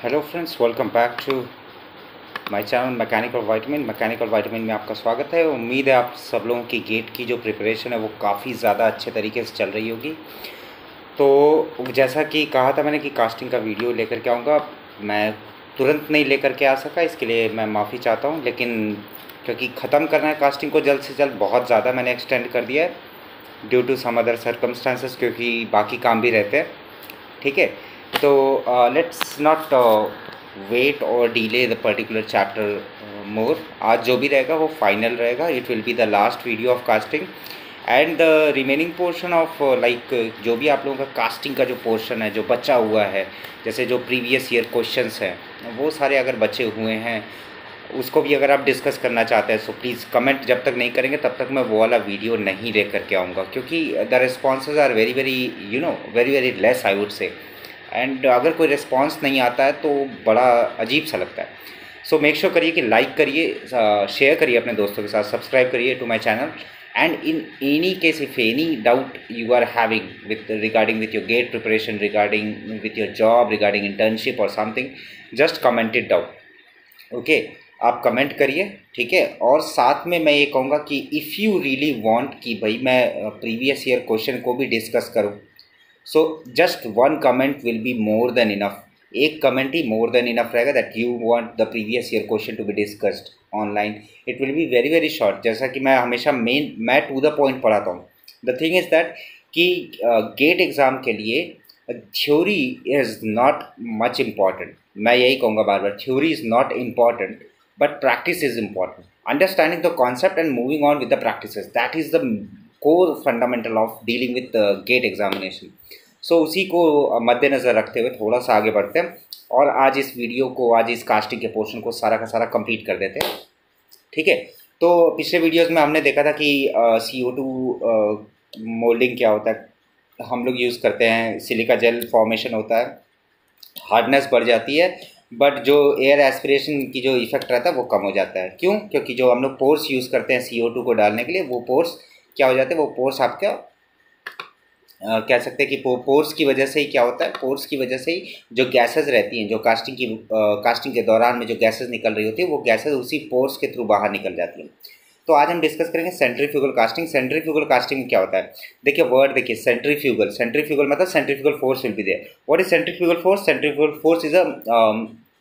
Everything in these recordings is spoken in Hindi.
Hello friends, welcome back to my channel mechanical vitamin में आपका स्वागत है। उम्मीद है आप सब लोगों की गेट की जो प्रिपरेशन है वो काफ़ी ज़्यादा अच्छे तरीके से चल रही होगी। तो जैसा कि कहा था मैंने कि कास्टिंग का वीडियो लेकर के आऊँगा, मैं तुरंत नहीं लेकर के आ सका, इसके लिए मैं माफ़ी चाहता हूँ। लेकिन क्योंकि ख़त्म करना है कास्टिंग को जल्द से जल्द, बहुत ज़्यादा मैंने एक्सटेंड कर दिया है due to some other circumstances, क्योंकि बाकी काम भी रहते हैं। ठीक है, तो लेट्स नॉट वेट और delay the particular chapter more. आज जो भी रहेगा वो फाइनल रहेगा। It will be the last video of casting and the remaining portion of like जो भी आप लोगों का कास्टिंग का जो पोर्शन है जो बचा हुआ है, जैसे जो प्रीवियस ईयर क्वेश्चंस हैं वो सारे अगर बचे हुए हैं उसको भी अगर आप डिस्कस करना चाहते हैं, सो प्लीज़ कमेंट जब तक नहीं करेंगे तब तक मैं वो वाला वीडियो नहीं ले करके आऊँगा, क्योंकि the responses are very very less I would say. And अगर कोई रिस्पॉन्स नहीं आता है तो बड़ा अजीब सा लगता है। सो मेक श्योर करिए कि लाइक करिए, शेयर करिए अपने दोस्तों के साथ, सब्सक्राइब करिए to my channel. And in any case if any doubt you are having with regarding with your GATE preparation, regarding with your job, regarding internship और something, just comment it down. Okay, आप कमेंट करिए, ठीक है। और साथ में मैं ये कहूँगा कि इफ़ यू रियली वांट कि भाई मैं प्रीवियस ईयर क्वेश्चन को भी डिस्कस करूँ, so just one comment will be more than enough. एक कमेंट ही मोर देन इनफ रहेगा that you want the previous year question to be discussed online. It will be very short, जैसा कि मैं हमेशा मैं टू द पॉइंट पढ़ाता हूँ। द थिंग इज़ दैट कि गेट एग्ज़ाम के लिए theory is not much important. मैं यही कहूँगा बार बार, theory is not important but practice is important. Understanding the concept and moving on with the practices, that is the core fundamental of dealing with the gate examination. So उसी को मद्देनज़र रखते हुए थोड़ा सा आगे बढ़ते हैं और आज इस वीडियो को, आज इस कास्टिंग के पोर्शन को सारा का सारा कंप्लीट कर देते हैं। ठीक है, तो पिछले वीडियोस में हमने देखा था कि CO2 मोल्डिंग क्या होता है, हम लोग यूज़ करते हैं, सिलिका जेल फॉर्मेशन होता है, हार्डनेस बढ़ जाती है, बट जो एयर एस्पिरेशन की जो इफेक्ट रहता है वो कम हो जाता है। क्यों? क्योंकि जो हम लोग पोर्स यूज़ करते हैं CO2 को डालने के लिए, वो पोर्स क्या हो जाते हैं, वो पोर्स आपका कह सकते हैं कि पोर्स की वजह से ही क्या होता है, पोर्स की वजह से ही जो गैसेस रहती हैं, जो कास्टिंग के दौरान में जो गैसेस निकल रही होती है, वो गैसेस उसी पोर्स के थ्रू बाहर निकल जाती हैं। तो आज हम डिस्कस करेंगे सेंट्रीफ्यूगल कास्टिंग। सेंट्रीफ्यूगल कास्टिंग में क्या होता है, देखिए वर्ड देखिए, सेंट्रीफ्यूगल मतलब centrifugal force will be there. What is centrifugal force? Centrifugal force is a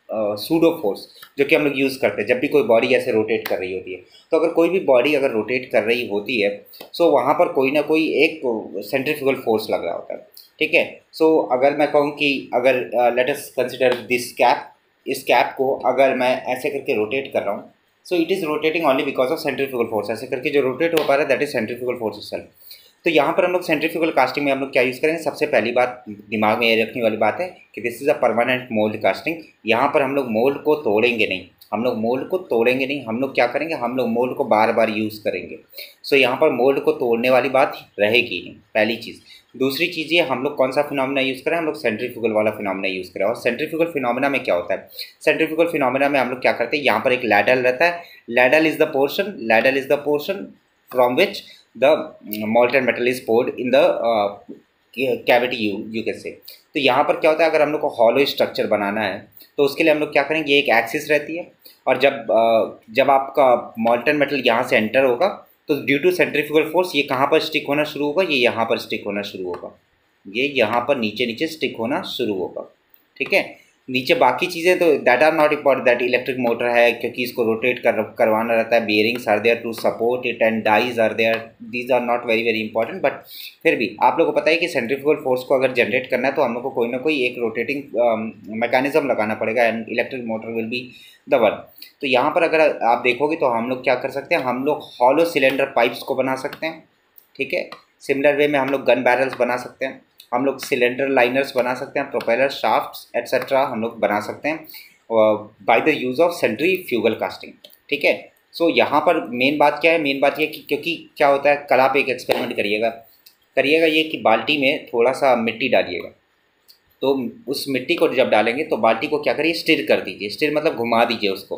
pseudo force जो कि हम लोग यूज़ करते हैं जब भी कोई बॉडी ऐसे रोटेट कर रही होती है। तो अगर कोई भी बॉडी अगर रोटेट कर रही होती है, सो वहाँ पर कोई ना कोई एक सेंट्रीफ्यूगल फोर्स लग रहा होता है। ठीक है, सो अगर मैं कहूँ कि अगर let us consider this cap, इस कैप को अगर मैं ऐसे करके रोटेट कर रहा हूँ, so it is rotating only because of centrifugal force. ऐसे करके जो रोटेट हो पा रहा है that is centrifugal force itself. तो यहाँ पर हम लोग सेंट्रीफ्यूगल कास्टिंग में हम लोग क्या यूज़ करेंगे, सबसे पहली बात दिमाग में ये रखने वाली बात है कि this is a permanent mould casting. यहाँ पर हम लोग मोल्ड को तोड़ेंगे नहीं, हम लोग मोल्ड को तोड़ेंगे नहीं, हम लोग क्या करेंगे, हम लोग मोल्ड को बार बार यूज़ करेंगे। सो यहाँ पर मोल्ड को तोड़ने वाली बात रहेगी नहीं, पहली चीज़। दूसरी चीज़ ये, हम लोग कौन सा फिनोमेना यूज़ करें, हम लोग सेंट्रीफ्यूगल वाला फिनोमेना यूज़ करें। और सेंट्रीफ्यूगल फिनोमेना में क्या होता है, सेंट्रीफ्यूगल फिनोमेना में हम लोग क्या करते हैं, यहाँ पर एक लैडल रहता है। Ladle is the portion from which the molten metal is poured in the cavity you can say। तो यहाँ पर क्या होता है, अगर हम लोग को हॉलो स्ट्रक्चर बनाना है तो उसके लिए हम लोग क्या करेंगे, ये एक एक्सिस रहती है और जब आपका molten metal यहाँ से एंटर होगा तो ड्यू टू सेंट्रीफ्यूगल फोर्स ये कहाँ पर स्टिक होना शुरू होगा, ये यहाँ पर स्टिक होना शुरू होगा, ये यहाँ पर नीचे स्टिक होना शुरू होगा। ठीक है, नीचे बाकी चीज़ें तो that are not important, that electric motor है क्योंकि इसको रोटेट करवाना रहता है, bearings are there to support it and dies are there, these are not very important. But फिर भी आप लोगों को पता है कि सेंट्रीफ्यूगल फोर्स को अगर जनरेट करना है तो हम लोग को कोई ना कोई एक रोटेटिंग मैकेनिज्म लगाना पड़ेगा and electric motor will be the one. तो यहाँ पर अगर आप देखोगे तो हम लोग क्या कर सकते हैं, हम लोग हॉलो सिलेंडर पाइप्स को बना सकते हैं। ठीक है, सिमिलर वे में हम लोग गन बैरल्स बना सकते हैं, हम लोग सिलेंडर लाइनर्स बना सकते हैं, प्रोपेलर शाफ्ट्स एट्सेट्रा हम लोग बना सकते हैं by the use of centrifugal casting. ठीक है, सो यहाँ पर मेन बात क्या है, मेन बात ये कि क्योंकि क्या होता है, कल आप एक एक्सपेरिमेंट करिएगा ये कि बाल्टी में थोड़ा सा मिट्टी डालिएगा। तो उस मिट्टी को जब डालेंगे तो बाल्टी को क्या करिए, स्टिर कर दीजिए। स्टिर मतलब घुमा दीजिए उसको,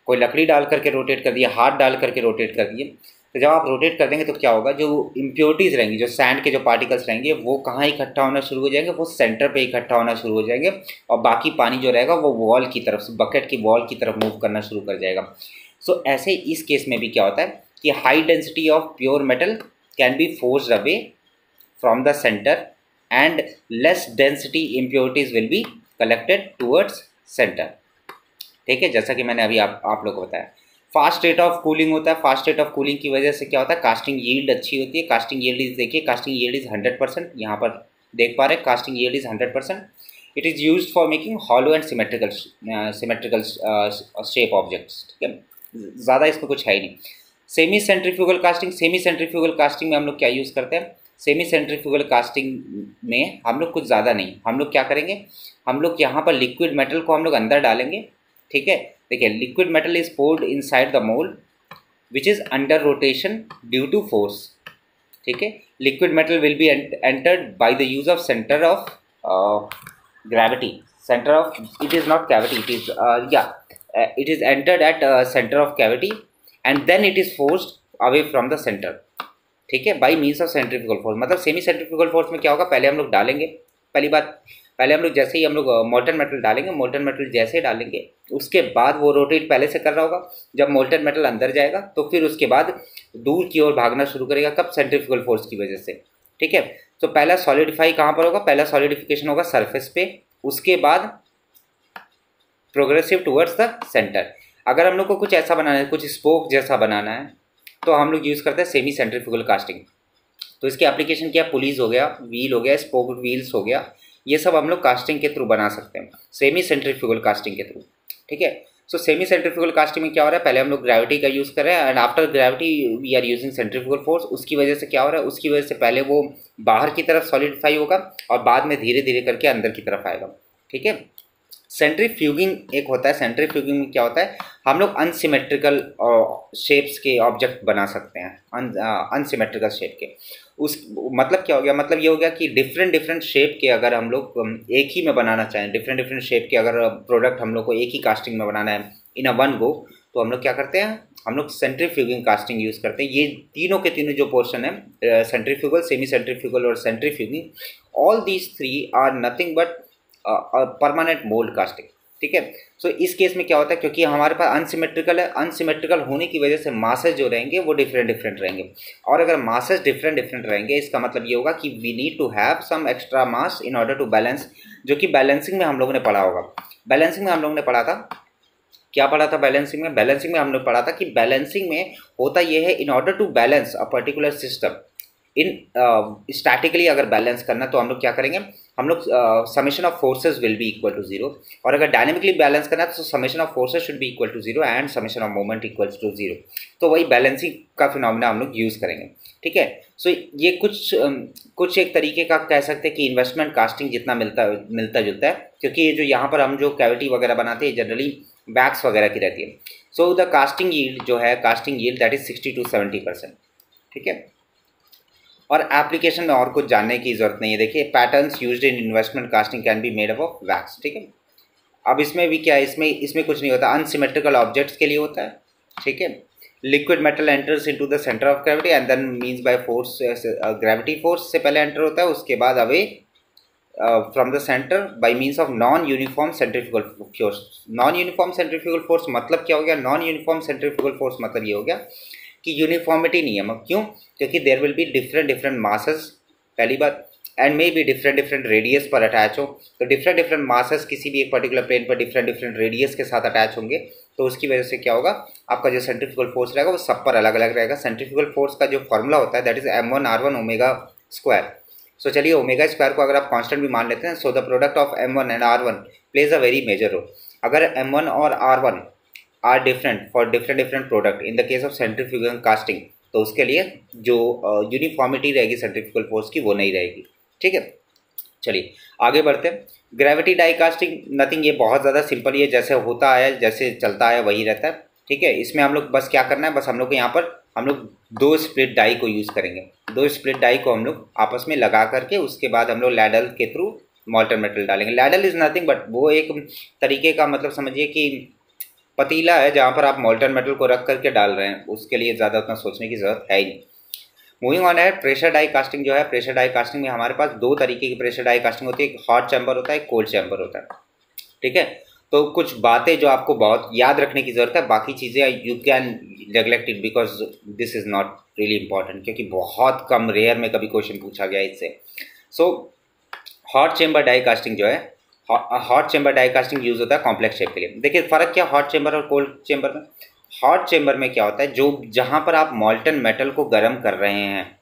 कोई लकड़ी डाल करके रोटेट कर दिए, हाथ डाल करके रोटेट कर दिए। तो जब आप रोटेट कर देंगे तो क्या होगा, जो इम्प्योरिटीज़ रहेंगी, जो सैंड के जो पार्टिकल्स रहेंगे वो कहाँ इकट्ठा होना शुरू हो जाएंगे, वो सेंटर पे इकट्ठा होना शुरू हो जाएंगे, और बाकी पानी जो रहेगा वो वॉल की तरफ से, बकेट की वॉल की तरफ मूव करना शुरू कर जाएगा। सो ऐसे इस केस में भी क्या होता है कि high density of pure metal can be forced away from the centre and less density impurities will be collected towards centre. ठीक है, जैसा कि मैंने अभी आप लोग को बताया। फास्ट रेट ऑफ कूलिंग होता है। फास्ट रेट ऑफ कूलिंग की वजह से क्या होता है, कास्टिंग यील्ड अच्छी होती है। कास्टिंग यील्ड इज, देखिए कास्टिंग यील्ड इज 100%, यहाँ पर देख पा रहे हैं casting yield is 100%। It is used for making hollow and symmetrical shape objects. ठीक है, ज़्यादा इसमें कुछ है ही नहीं। Semi centrifugal casting. Semi centrifugal casting में हम लोग क्या यूज़ करते हैं, सेमी सेंट्रीफ्यूगल कास्टिंग में हम लोग कुछ ज़्यादा नहीं, हम लोग क्या करेंगे, हम लोग यहाँ पर लिक्विड मेटल को हम लोग अंदर डालेंगे। ठीक है, देखिए liquid metal is poured inside the mould which is under rotation due to force. ठीक है, liquid metal will be entered by the use of centre of gravity. Centre of, it is not cavity, it is it is entered at center of cavity and then it is forced away from the center। ठीक है, by means of centrifugal force. मतलब सेमी सेंट्रीफ्यूगल फोर्स में क्या होगा, पहले हम लोग डालेंगे, पहली बात पहले हम लोग जैसे ही हम लोग मोल्टन मेटल डालेंगे, मोल्टन मेटल जैसे ही डालेंगे उसके बाद वो रोटेट पहले से कर रहा होगा। जब मोल्टन मेटल अंदर जाएगा तो फिर उसके बाद दूर की ओर भागना शुरू करेगा, कब, सेंट्रीफ्यूगल फोर्स की वजह से। ठीक है, तो पहला सॉलिडिफाई कहाँ पर होगा, पहला सॉलिडिफिकेशन होगा सरफेस पे, उसके बाद प्रोग्रेसिव टुवर्ड्स द सेंटर। अगर हम लोग को कुछ ऐसा बनाना है, कुछ स्पोक जैसा बनाना है, तो हम लोग यूज़ करते हैं सेमी सेंट्रीफ्यूगल कास्टिंग। तो इसकी एप्लीकेशन क्या, पुलीज हो गया, व्हील हो गया, स्पोक व्हील्स हो गया, ये सब हम लोग कास्टिंग के थ्रू बना सकते हैं, सेमी सेंट्रीफ्यूगल कास्टिंग के थ्रू। ठीक है, सो सेमी सेंट्रीफ्यूगल कास्टिंग में क्या हो रहा है, पहले हम लोग ग्रेविटी का यूज़ कर रहे हैं and after gravity we are using centrifugal force. उसकी वजह से क्या हो रहा है, उसकी वजह से पहले वो बाहर की तरफ सॉलिडिफाई होगा और बाद में धीरे धीरे करके अंदर की तरफ आएगा। ठीक है, सेंट्रीफ्यूगिंग एक होता है। सेंट्रीफ्यूगिंग में क्या होता है, हम लोग अनसिमेट्रिकल शेप्स के ऑब्जेक्ट बना सकते हैं, अनसिमेट्रिकल शेप के। उस मतलब क्या हो गया, मतलब ये हो गया कि डिफरेंट डिफरेंट शेप के अगर हम लोग एक ही में बनाना चाहें, डिफरेंट डिफरेंट शेप के अगर प्रोडक्ट हम लोग को एक ही कास्टिंग में बनाना है इन अ वन गो, तो हम लोग क्या करते हैं, हम लोग सेंट्रीफ्यूगिंग कास्टिंग यूज़ करते हैं। ये तीनों के तीनों जो पोर्शन है, सेंट्रीफ्यूगल, सेमी सेंट्रीफ्यूगल और centrifuging, all these three are nothing but permanent mould casting. ठीक है, सो इस केस में क्या होता है, क्योंकि हमारे पास अनसिमेट्रिकल है, अनसिमेट्रिकल होने की वजह से मासेस जो रहेंगे वो डिफरेंट डिफरेंट रहेंगे, और अगर मासेस डिफरेंट डिफरेंट रहेंगे इसका मतलब ये होगा कि we need to have some extra mass in order to balance, जो कि बैलेंसिंग में हम लोगों ने पढ़ा होगा। बैलेंसिंग में हम लोगों ने पढ़ा था, क्या पढ़ा था बैलेंसिंग में, बैलेंसिंग में हम लोग पढ़ा था कि बैलेंसिंग में होता यह है, in order to balance a particular system in statically अगर बैलेंस करना तो हम लोग क्या करेंगे, हम लोग summation of forces will be equal to zero, और अगर डायनेमिकली बैलेंस करना है तो summation of forces should be equal to zero and summation of moment equals to zero. तो वही बैलेंसिंग का फिनोमेना हम लोग यूज़ करेंगे। ठीक है, सो ये कुछ एक तरीके का कह सकते हैं कि इन्वेस्टमेंट कास्टिंग जितना मिलता जुलता है, क्योंकि ये जो यहाँ पर हम जो कैविटी वगैरह बनाते हैं जनरली वैक्स वगैरह की रहती है। सो द कास्टिंग यील्ड जो है, casting yield that is 60 to 70%। ठीक है, और एप्लीकेशन में और कुछ जानने की जरूरत नहीं है। देखिए, patterns used in investment casting can be made up of wax. ठीक है, अब इसमें भी क्या है, इसमें कुछ नहीं होता, अनसिमेट्रिकल ऑब्जेक्ट्स के लिए होता है। ठीक है, liquid metal enters into the centre of gravity and then means by force, gravity force से पहले एंटर होता है, उसके बाद away from the centre by means of non uniform centrifugal force. Non uniform centrifugal force मतलब क्या हो गया, नॉन यूनिफॉर्म सेंट्रीफ्यूगल फोर्स मतलब ये हो गया कि यूनिफॉर्मिटी नहीं है। क्यों, क्योंकि there will be different different masses, पहली बात, and may be different different radius पर अटैच हो। तो डिफरेंट डिफरेंट मासेस किसी भी एक पर्टिकुलर प्लेन पर डिफरेंट डिफरेंट रेडियस के साथ अटैच होंगे, तो उसकी वजह से क्या होगा, आपका जो सेंट्रीफ्यूगल फोर्स रहेगा वो सब पर अलग अलग रहेगा। सेंट्रीफ्यूगल फोर्स का जो फॉर्मूला होता है that is m1r1 omega square. So चलिए, ओमेगा स्क्वायर को अगर आप कांस्टेंट भी मान लेते हैं, so the product of m1 and r1 plays a very major role. अगर m1 और r1 are different for different different product in the case of centrifugal casting, तो उसके लिए जो यूनिफॉर्मिटी रहेगी सेंट्रीफ्यूगल फोर्स की वो नहीं रहेगी। ठीक है, चलिए आगे बढ़ते हैं। ग्रेविटी डाई कास्टिंग नथिंग, ये बहुत ज़्यादा सिंपल ही है, जैसे होता आया जैसे चलता आया वही रहता है। ठीक है, इसमें हम लोग बस क्या करना है, बस हम लोग को यहाँ पर हम लोग दो स्प्लिट डाई को यूज़ करेंगे। दो स्प्लिट डाई को हम लोग आपस में लगा करके उसके बाद हम लोग लैडल के थ्रू मोल्टन मेटल डालेंगे। लैडल इज़ नथिंग बट वो एक तरीके का, मतलब समझिए कि पतीला है जहाँ पर आप मोल्टन मेटल को रख करके डाल रहे हैं, उसके लिए ज़्यादा उतना सोचने की ज़रूरत है ही नहीं। मूविंग ऑन है, प्रेशर डाई कास्टिंग जो है, प्रेशर डाई कास्टिंग में हमारे पास दो तरीके की प्रेशर डाई कास्टिंग होती है, एक हॉट चैम्बर होता है, एक कोल्ड चैम्बर होता है। ठीक है, तो कुछ बातें जो आपको बहुत याद रखने की ज़रूरत है, बाकी चीज़ें you can neglect it because this is not really important, क्योंकि बहुत कम रेयर में कभी क्वेश्चन पूछा गया इससे। So hot chamber die casting जो है, hot chamber die casting use होता है कॉम्प्लेक्स शेप के लिए। देखिए फ़र्क क्या हॉट चैम्बर और कोल्ड चैम्बर में। हॉट चैम्बर में क्या होता है, जो जहाँ पर आप मॉल्टन मेटल को गर्म कर रहे हैं,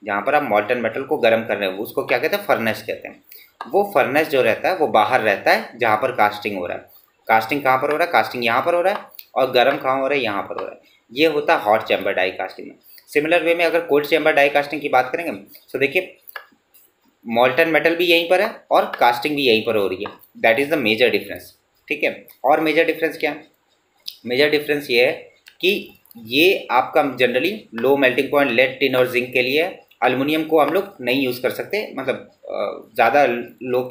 जहाँ पर आप मॉल्टन मेटल को गर्म कर रहे हैं उसको क्या कहते हैं, फर्नेस कहते हैं। वो फर्नेस जो रहता है वो बाहर रहता है जहाँ पर कास्टिंग हो रहा है। कास्टिंग कहाँ पर हो रहा है, कास्टिंग यहाँ पर हो रहा है, और गर्म कहाँ हो रहा है, यहाँ पर हो रहा है। ये होता है हॉट चैम्बर डाई कास्टिंग में। सिमिलर वे में अगर कोल्ड चैम्बर डाई कास्टिंग की बात करेंगे तो देखिए मॉल्टन मेटल भी यहीं पर है और कास्टिंग भी यहीं पर हो रही है, that is the major difference. ठीक है, और मेजर डिफरेंस क्या है, मेजर डिफरेंस ये है कि ये आपका generally low melting point lead, tin और जिंक के लिए एल्युमिनियम को हम लोग नहीं यूज़ कर सकते, मतलब ज़्यादा लो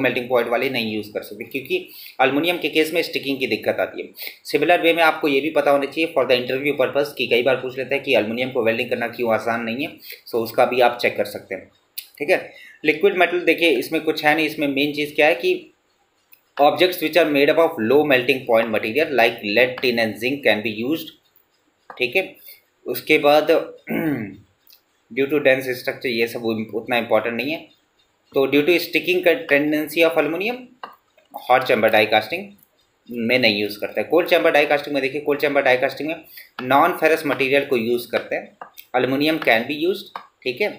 मेल्टिंग पॉइंट वाले नहीं यूज़ कर सकते, क्योंकि एल्युमिनियम के केस में स्टिकिंग की दिक्कत आती है। सिमिलर वे में आपको ये भी पता होना चाहिए फॉर द इंटरव्यू पर्पस कि कई बार पूछ लेते हैं कि एल्युमिनियम को वेल्डिंग करना क्यों आसान नहीं है, सो उसका भी आप चेक कर सकते हैं। ठीक है, लिक्विड मेटल देखिए इसमें कुछ है नहीं, इसमें मेन चीज़ क्या है कि objects which are made up of low melting point material like lead, tin and zinc can be used. ठीक है, उसके बाद ड्यू टू डेंस स्ट्रक्चर, ये सब उतना इंपॉर्टेंट नहीं है। तो due to sticking tendency of aluminium, hot chamber die casting में नहीं यूज़ करते हैं। कोल्ड चैम्बर डाई कास्टिंग में देखिए, कोल्ड चैम्बर डाई कास्टिंग में नॉन फेरस मटेरियल को यूज़ करते हैं, एल्युमिनियम कैन बी यूज्ड। ठीक है,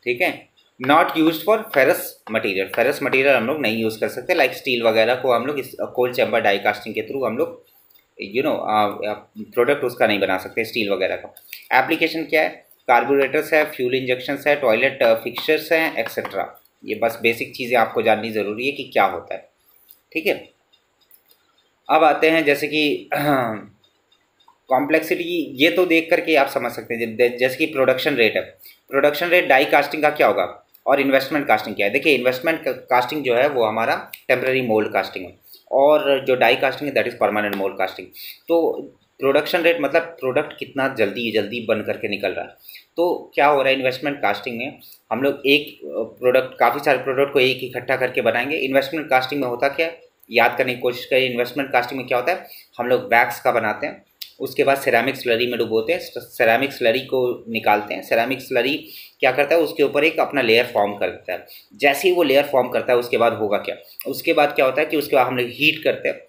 ठीक है, not used for ferrous material, ferrous material हम लोग नहीं यूज़ कर सकते, लाइक स्टील वगैरह को हम लोग इस कोल्ड चैम्बर डाई कास्टिंग के थ्रू हम लोग प्रोडक्ट उसका नहीं बना सकते स्टील वगैरह का। एप्लीकेशन क्या है, कार्बोरेटर्स है, फ्यूल इंजेक्शंस है, टॉयलेट फिक्सचर्स हैं, एक्सेट्रा। ये बस बेसिक चीज़ें आपको जाननी ज़रूरी है कि क्या होता है। ठीक है, अब आते हैं जैसे कि कॉम्प्लेक्सिटी, ये तो देख करके आप समझ सकते हैं, जैसे कि प्रोडक्शन रेट है, प्रोडक्शन रेट डाई कास्टिंग का क्या होगा, और इन्वेस्टमेंट कास्टिंग क्या है। देखिए इन्वेस्टमेंट कास्टिंग जो है वो हमारा टेम्प्रेरी मोल्ड कास्टिंग है, और जो डाई कास्टिंग है that is permanent mould casting. तो प्रोडक्शन रेट मतलब प्रोडक्ट कितना जल्दी जल्दी बन करके निकल रहा है। तो क्या हो रहा है इन्वेस्टमेंट कास्टिंग में, हम लोग एक प्रोडक्ट, काफ़ी सारे प्रोडक्ट को एक इकट्ठा करके बनाएंगे। इन्वेस्टमेंट कास्टिंग में होता क्या है, याद करने की कोशिश करिए। इन्वेस्टमेंट कास्टिंग में क्या होता है, हम लोग वैक्स का बनाते हैं, उसके बाद सेरामिक स्लरी में डुबोते हैं, सेरामिक स्लरी को निकालते हैं। सेरामिक स्लरी क्या करता है, उसके ऊपर एक अपना लेयर फॉर्म कर देता है। जैसे ही वो लेयर फॉर्म करता है उसके बाद होगा क्या, उसके बाद क्या होता है कि उसके बाद हम लोग हीट करते हैं,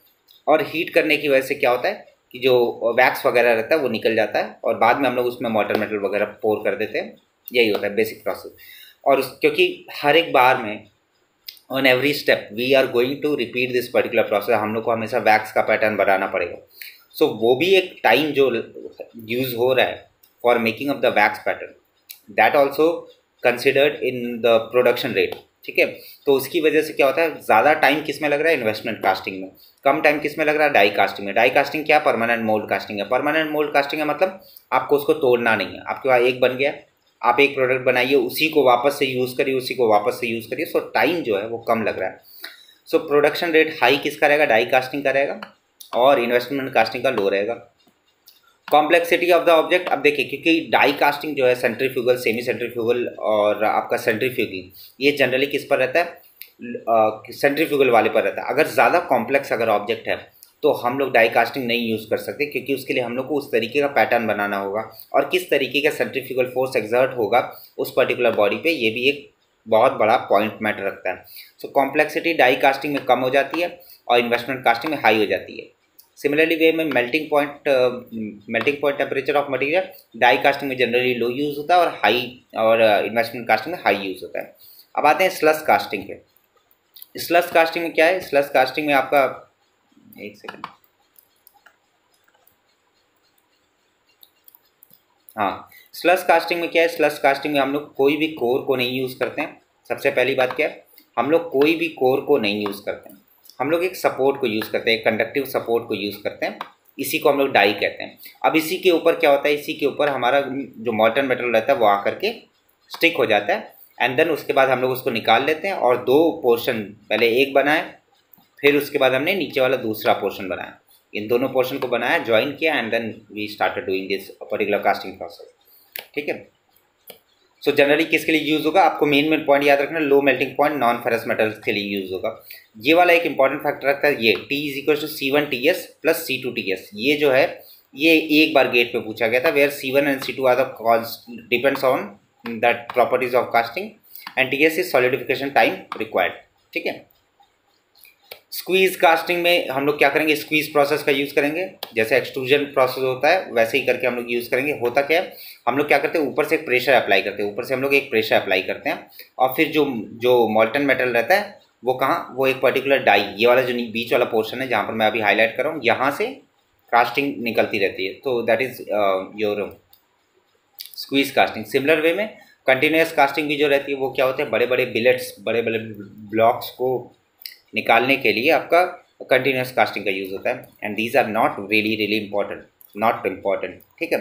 और हीट करने की वजह से क्या होता है कि जो वैक्स वगैरह रहता है वो निकल जाता है, और बाद में हम लोग उसमें मॉल्टन मेटल वगैरह पोर कर देते हैं। यही होता है बेसिक प्रोसेस। और क्योंकि हर एक बार में on every step we are going to repeat this particular process, हम लोग को हमेशा वैक्स का पैटर्न बनाना पड़ेगा। सो वो भी एक टाइम जो यूज़ हो रहा है for making of the wax pattern, that also considered in the production rate. ठीक है, तो उसकी वजह से क्या होता है, ज़्यादा टाइम किस में लग रहा है, इन्वेस्टमेंट कास्टिंग में, कम टाइम किस में लग रहा है, डाई कास्टिंग में। डाई कास्टिंग क्या, परमानेंट मोल्ड कास्टिंग है। परमानेंट मोल्ड कास्टिंग है मतलब आपको उसको तोड़ना नहीं है, आपके पास एक बन गया, आप एक प्रोडक्ट बनाइए, उसी को वापस से यूज़ करिए, उसी को वापस से यूज़ करिए। सो टाइम जो है वो कम लग रहा है। सो प्रोडक्शन रेट हाई किसका रहेगा, डाई कास्टिंग का रहेगा, और इन्वेस्टमेंट कास्टिंग का लो रहेगा। कॉम्प्लेक्सिटी ऑफ द ऑब्जेक्ट, अब देखिए क्योंकि डाई कास्टिंग जो है सेंट्रीफ्यूगल, सेमी सेंट्रीफ्यूगल और आपका सेंट्रीफ्यूगल, ये जनरली किस पर रहता है, सेंट्रीफ्यूगल वाले पर रहता है। अगर ज़्यादा कॉम्प्लेक्स अगर ऑब्जेक्ट है तो हम लोग डाई कास्टिंग नहीं यूज़ कर सकते, क्योंकि उसके लिए हम लोग को उस तरीके का पैटर्न बनाना होगा, और किस तरीके का सेंट्रीफ्यूगल फोर्स एक्सर्ट होगा उस पर्टिकुलर बॉडी पे, ये भी एक बहुत बड़ा पॉइंट मैटर रखता है। सो कॉम्प्लेक्सिटी डाई कास्टिंग में कम हो जाती है और इन्वेस्टमेंट कास्टिंग में हाई हो जाती है। सिमिलरली वे में melting point temperature of material, die casting में जनरली लो यूज़ होता है और हाई, और इन्वेस्टमेंट कास्टिंग में हाई यूज़ होता है। अब आते हैं स्लस कास्टिंग पे। स्लस कास्टिंग में क्या है, स्लस कास्टिंग में आपका, एक सेकंड, हाँ, स्लस कास्टिंग में क्या है, स्लस कास्टिंग में हम लोग कोई भी कोर को नहीं यूज़ करते हैं। सबसे पहली बात क्या है, हम लोग कोई भी कोर को नहीं यूज़ करते हैं, हम लोग एक सपोर्ट को यूज़ करते हैं, एक कंडक्टिव सपोर्ट को यूज़ करते हैं, इसी को हम लोग डाई कहते हैं। अब इसी के ऊपर क्या होता है, इसी के ऊपर हमारा जो मॉल्टन मेटल रहता है वो आकर के स्टिक हो जाता है, एंड देन उसके बाद हम लोग उसको निकाल लेते हैं, और दो पोर्शन, पहले एक बनाए फिर उसके बाद हमने नीचे वाला दूसरा पोर्शन बनाया, इन दोनों पोर्शन को बनाया, ज्वाइन किया, and then we started doing this particular casting process. ठीक है, सो जनरली किसके लिए यूज़ होगा, आपको मेन पॉइंट याद रखना, लो melting point non ferrous metals के लिए यूज़ होगा। ये वाला एक इंपॉर्टेंट फैक्टर रखता है, ये T is equal to C1TS plus C2TS, ये जो है ये एक बार गेट पे पूछा गया था, where C1 and C2 are the cause depends on that properties of casting and TS is solidification time required. ठीक है, स्क्वीज कास्टिंग में हम लोग क्या करेंगे, स्क्वीज प्रोसेस का यूज़ करेंगे, जैसे एक्सट्रूजन प्रोसेस होता है वैसे ही करके हम लोग यूज़ करेंगे। होता क्या है, हम लोग क्या करते हैं, ऊपर से एक प्रेशर अप्लाई करते हैं, ऊपर से हम लोग एक प्रेशर अप्लाई करते हैं, और फिर जो जो मॉल्टन मेटल रहता है वो कहाँ, वो एक पर्टिकुलर डाई, ये वाला जो बीच वाला पोर्शन है जहाँ पर मैं अभी हाईलाइट कर रहा हूँ, यहाँ से कास्टिंग निकलती रहती है, तो that is your squeeze casting. Similar way में कंटिन्यूस कास्टिंग भी जो रहती है वो क्या होता है, बड़े बड़े बिलेट्स, बड़े बड़े ब्लॉक्स को निकालने के लिए आपका कंटिन्यूस कास्टिंग का यूज़ होता है, and these are not really important, not important. ठीक है,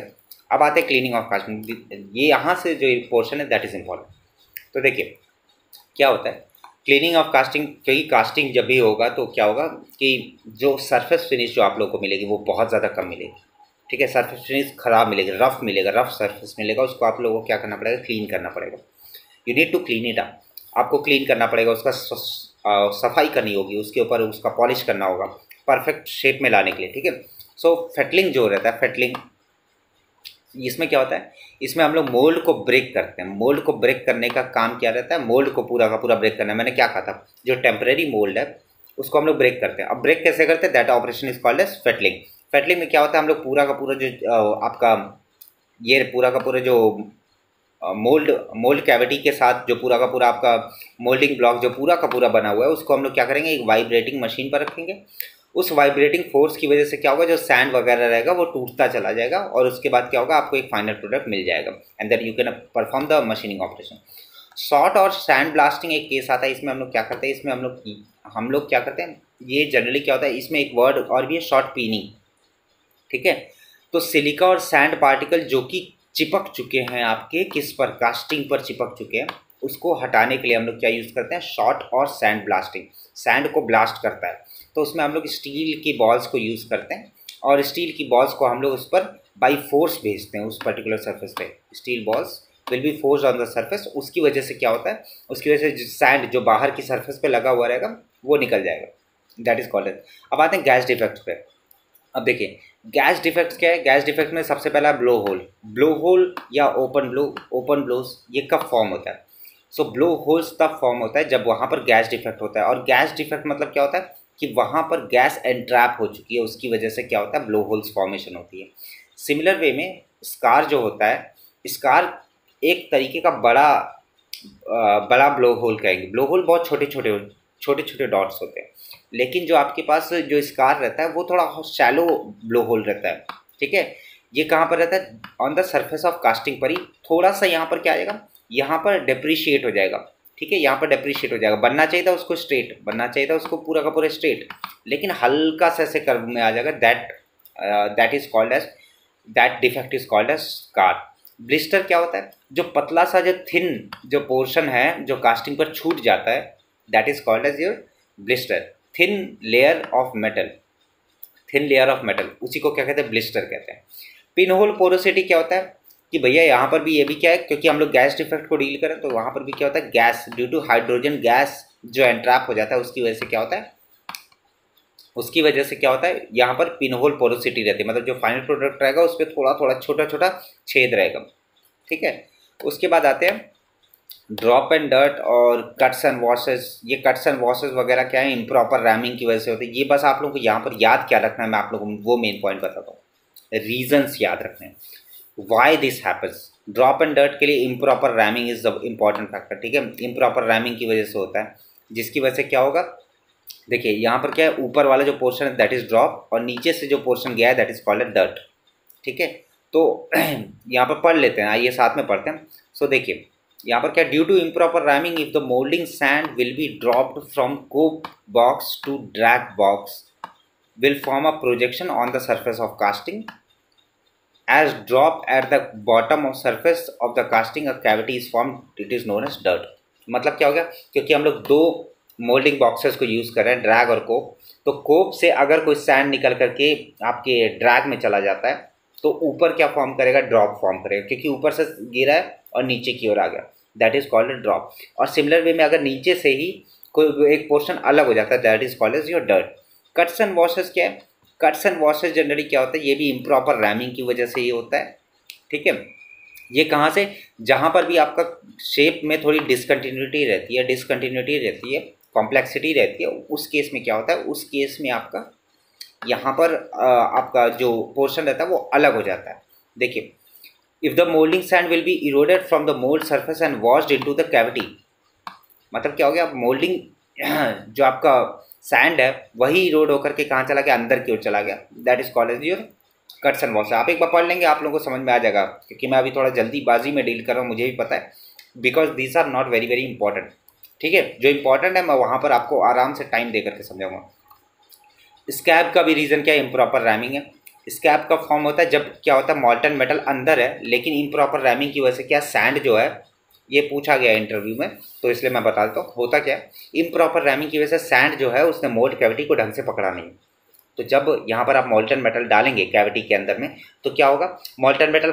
अब आते हैं क्लीनिंग ऑफ कास्टिंग, ये यहाँ से जो पोर्शन है दैट इज़ इम्पॉर्टेंट। तो देखिए क्या होता है क्लीनिंग ऑफ कास्टिंग, क्योंकि कास्टिंग जब भी होगा तो क्या होगा कि जो सरफेस फिनिश जो आप लोगों को मिलेगी वो बहुत ज़्यादा कम मिलेगी। ठीक है, सरफेस फिनिश ख़राब मिलेगी, रफ मिलेगा, रफ सरफेस मिलेगा, उसको आप लोगों को क्या करना पड़ेगा, क्लीन करना पड़ेगा। You need to clean it up, आपको क्लीन करना पड़ेगा, उसका सफाई करनी होगी, उसके ऊपर उसका पॉलिश करना होगा परफेक्ट शेप में लाने के लिए। ठीक है, सो फेटलिंग जो रहता है, फेटलिंग इसमें क्या होता है, इसमें हम लोग मोल्ड को ब्रेक करते हैं। मोल्ड को ब्रेक करने का काम क्या रहता है, मोल्ड को पूरा का पूरा ब्रेक करना है। मैंने क्या कहा था, जो टेम्परेरी मोल्ड है उसको हम लोग ब्रेक करते हैं। अब ब्रेक कैसे करते हैं, that operation is called as fettling. Fettling में क्या होता है, हम लोग पूरा का पूरा जो आपका ये पूरा का पूरा जो मोल्ड कैविटी के साथ जो पूरा का पूरा आपका मोल्डिंग ब्लॉक जो पूरा का पूरा बना हुआ है, उसको हम लोग क्या करेंगे, एक वाइब्रेटिंग मशीन पर रखेंगे। उस वाइब्रेटिंग फोर्स की वजह से क्या होगा, जो सैंड वगैरह रहेगा वो टूटता चला जाएगा, और उसके बाद क्या होगा, आपको एक फाइनल प्रोडक्ट मिल जाएगा, and then you can perform the machining operation. Short और सैंड ब्लास्टिंग एक केस आता है, इसमें हम लोग क्या करते हैं, इसमें हम लोग क्या करते हैं, ये जनरली क्या होता है, इसमें एक वर्ड और भी है, शॉर्ट पीनिंग। ठीक है, तो सिलिका और सैंड पार्टिकल जो कि चिपक चुके हैं आपके किस पर, कास्टिंग पर चिपक चुके हैं, उसको हटाने के लिए हम लोग क्या यूज़ करते हैं, शॉर्ट और सैंड ब्लास्टिंग। सैंड को ब्लास्ट करता है, तो उसमें हम लोग स्टील की बॉल्स को यूज़ करते हैं, और स्टील की बॉल्स को हम लोग उस पर बाई फोर्स भेजते हैं, उस पर्टिकुलर सरफेस पे steel balls will be forced on the surface. उसकी वजह से क्या होता है, उसकी वजह से सैंड जो बाहर की सरफेस पे लगा हुआ रहेगा वो निकल जाएगा, दैट इज कॉल्ड। अब आते हैं गैस डिफेक्ट पे। अब देखिए गैस डिफेक्ट्स क्या है, गैस डिफेक्ट में सबसे पहला ब्लो होल, ब्लो होल या ओपन ब्लोस, ये कब फॉर्म होता है। सो ब्लो होल्स तब फॉर्म होता है जब वहाँ पर गैस डिफेक्ट होता है, और गैस डिफेक्ट मतलब क्या होता है कि वहाँ पर गैस एंट्रैप हो चुकी है, उसकी वजह से क्या होता है, ब्लो होल्स फॉर्मेशन होती है। सिमिलर वे में स्कार जो होता है, स्कार एक तरीके का बड़ा ब्लो होल कहेंगे। ब्लो होल बहुत छोटे छोटे डॉट्स होते हैं, लेकिन जो आपके पास जो स्कार रहता है वो थोड़ा शैलो ब्लो होल रहता है। ठीक है, ये कहाँ पर रहता है, on the surface of casting पर ही, थोड़ा सा यहाँ पर क्या आ जाएगा, यहाँ पर डेप्रीशिएट हो जाएगा। ठीक है, यहाँ पर डेप्रीशिएट हो जाएगा, बनना चाहिए था उसको स्ट्रेट, बनना चाहिए था उसको पूरा का पूरा स्ट्रेट, लेकिन हल्का सा ऐसे कर्व में आ जाएगा, that is called as, that defect is called as scar. Blister क्या होता है, जो पतला सा जो थिन जो पोर्शन है जो कास्टिंग पर छूट जाता है, that is called as your blister. Thin layer of metal, thin layer of metal, उसी को क्या कहते हैं, ब्लिस्टर कहते हैं। पिन होल पोरोसिटी क्या होता है कि भैया यहाँ पर भी ये भी क्या है, क्योंकि हम लोग गैस डिफेक्ट को डील करें तो वहाँ पर भी क्या होता है, gas due to hydrogen gas जो एंट्रैप हो जाता है, उसकी वजह से क्या होता है, उसकी वजह से क्या होता है, यहाँ पर पिन होल पोरोसिटी रहती है, मतलब जो फाइनल प्रोडक्ट रहेगा उस पर थोड़ा थोड़ा छोटा छोटा छेद रहेगा। ठीक है, उसके बाद आते हैं ड्रॉप एंड डर्ट और कट्स एंड वॉशेस। ये कट्स एंड वॉशेस वगैरह क्या है, इम्प्रॉपर रैमिंग की वजह से होती है। ये बस आप लोगों को यहाँ पर याद क्या रखना है, मैं आप लोगों को वो मेन पॉइंट बताता हूँ, रीजंस याद रखने हैं, why this happens. Drop and dirt के लिए improper rhyming is the important factor. ठीक है, इम्प्रॉपर रैमिंग की वजह से होता है, जिसकी वजह से क्या होगा, देखिए यहाँ पर क्या है, ऊपर वाला जो पोर्शन है दैट इज ड्रॉप, और नीचे से जो पोर्शन गया है that is called a dirt. ठीक है, तो यहाँ पर पढ़ लेते हैं, आइए साथ में पढ़ते हैं। सो देखिए यहाँ पर क्या, due to improper ramming if the moulding sand will be dropped from cope box to drag box will form a projection on the surface of casting. As drop at the bottom of surface of the casting a cavity is formed, it is known as dirt. मतलब क्या हो गया, क्योंकि हम लोग दो मोल्डिंग बॉक्सेस को यूज़ कर रहे हैं, ड्रैग और कोप, तो कोप से अगर कोई सैंड निकल करके आपके ड्रैग में चला जाता है तो ऊपर क्या फॉर्म करेगा, ड्रॉप फॉर्म करेगा, क्योंकि ऊपर से गिरा है और नीचे की ओर आ गया, दैट इज़ कॉल्ड ड्रॉप। और सिमिलर वे में अगर नीचे से ही कोई एक पोर्शन अलग हो जाता है, that is called as your dirt. Cuts and washes क्या है, कट्स एंड वॉशेस जनरली क्या होता है, ये भी इम्प्रॉपर रैमिंग की वजह से ये होता है, ठीक है। ये कहाँ से, जहाँ पर भी आपका शेप में थोड़ी डिसकंटिन्यूटी रहती है, कॉम्प्लेक्सिटी रहती है, उस केस में क्या होता है, उस केस में आपका यहाँ पर आपका जो पोर्शन रहता है वो अलग हो जाता है। देखिए, if the moulding sand will B eroded from the mould surface and washed into the cavity, मतलब क्या हो गया, मोल्डिंग जो आपका सैंड है वही इरोड होकर के कहाँ चला गया, अंदर की ओर चला गया, that is called as your cuts and wash. आप एक बार पढ़ लेंगे, आप लोगों को समझ में आ जाएगा, क्योंकि मैं अभी थोड़ा जल्दीबाजी में डील कर रहा हूँ, मुझे भी पता है, because these are not very very important, ठीक है। जो इंपॉर्टेंट है मैं वहाँ पर आपको आराम से टाइम दे करके समझाऊंगा। स्कैब का भी रीज़न क्या है, इम्प्रॉपर रैमिंग है। स्कैब का फॉर्म होता है जब क्या होता है, मॉल्टन मेटल अंदर है लेकिन इम्प्रॉपर रैमिंग की वजह से क्या, सैंड जो है, ये पूछा गया इंटरव्यू में तो इसलिए मैं बता देता हूँ होता क्या है, इम्प्रॉपर रैमिंग की वजह से सैंड जो है उसने मोल्ड कैविटी को ढंग से पकड़ा नहीं। तो जब यहाँ पर आप मॉल्टन मेटल डालेंगे कैविटी के अंदर में तो क्या होगा, मॉल्टन मेटल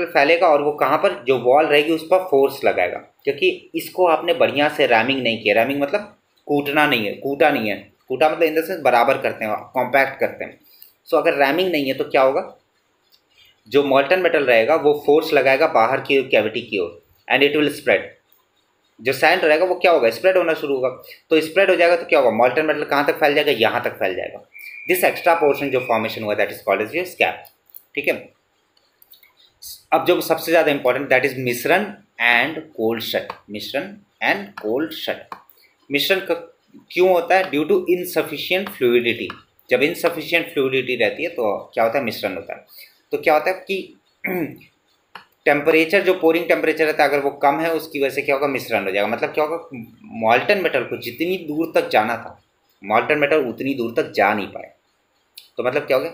फैलेगा और वो कहाँ पर, जो वॉल रहेगी उस पर फोर्स लगाएगा, क्योंकि इसको आपने बढ़िया से रैमिंग नहीं किया। रैमिंग मतलब कूटा नहीं है, कूटा मतलब इन द सेंस बराबर करते हैं, कॉम्पैक्ट करते हैं। सो अगर रैमिंग नहीं है तो क्या होगा, जो मॉल्टन मेटल रहेगा वो फोर्स लगाएगा बाहर की कैविटी की ओर एंड इट विल स्प्रेड। जो सैंड रहेगा वो क्या होगा, स्प्रेड होना शुरू होगा। तो स्प्रेड हो जाएगा तो क्या होगा, मॉल्टन मेटल कहाँ तक फैल जाएगा, यहाँ तक फैल जाएगा। दिस एक्स्ट्रा पोर्शन जो फॉर्मेशन हुआ that is called as your scab, ठीक है। अब जो सबसे ज़्यादा important that is misrun and cold shut. Misrun क्यों होता है, ड्यू टू इनसफिशियंट फ्लूइडिटी। जब इनसफिशियंट फ्लूइडिटी रहती है तो क्या होता है, मिश्रण होता है। तो क्या होता है कि टेम्परेचर, जो पोरिंग टेम्परेचर रहता है अगर वो कम है, उसकी वजह से क्या होगा, मिश्रण हो जाएगा। मतलब क्या होगा, मॉल्टन मेटल को जितनी दूर तक जाना था, मॉल्टन मेटल उतनी दूर तक जा नहीं पाए। तो मतलब क्या हो गया,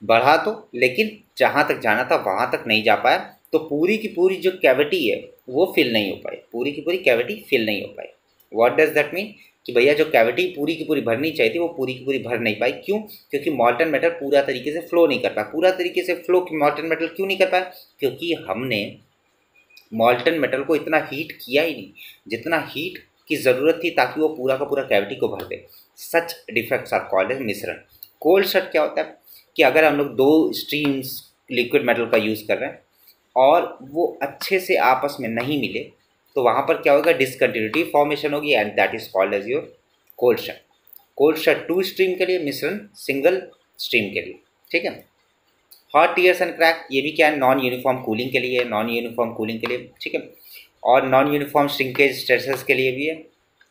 बढ़ा तो, लेकिन जहाँ तक जाना था वहाँ तक नहीं जा पाया, तो पूरी की पूरी जो कैविटी है वो फिल नहीं हो पाई, पूरी की पूरी कैविटी फिल नहीं हो पाई। व्हाट डज दैट मीन, कि भैया जो कैविटी पूरी की पूरी भरनी चाहिए थी वो पूरी की पूरी भर नहीं पाई। क्यों, क्योंकि मॉल्टन मेटल पूरा तरीके से फ्लो नहीं कर पाया। पूरा तरीके से फ्लो मॉल्टन मेटल क्यों नहीं कर पाया, क्योंकि हमने मॉल्टन मेटल को इतना हीट किया ही नहीं जितना हीट की ज़रूरत थी ताकि वो पूरा का पूरा कैविटी को भर दे। सच डिफेक्ट्स आर कॉल्ड एज मिश्रण। कोल्ड शट क्या होता है कि अगर हम लोग दो स्ट्रीम्स लिक्विड मेटल का यूज़ कर रहे हैं और वो अच्छे से आपस में नहीं मिले तो वहाँ पर क्या होगा, डिसकंटिन्यूटी फॉर्मेशन होगी and that is called as your cold shut. Cold shut 2 stream के लिए, मिश्रण सिंगल स्ट्रीम के लिए, ठीक है। हॉट टीयर्स एंड क्रैक, ये भी क्या है, नॉन यूनिफॉर्म कूलिंग के लिए, ठीक है। और नॉन यूनिफॉर्म श्रिंकेज स्ट्रेसेस के लिए भी है।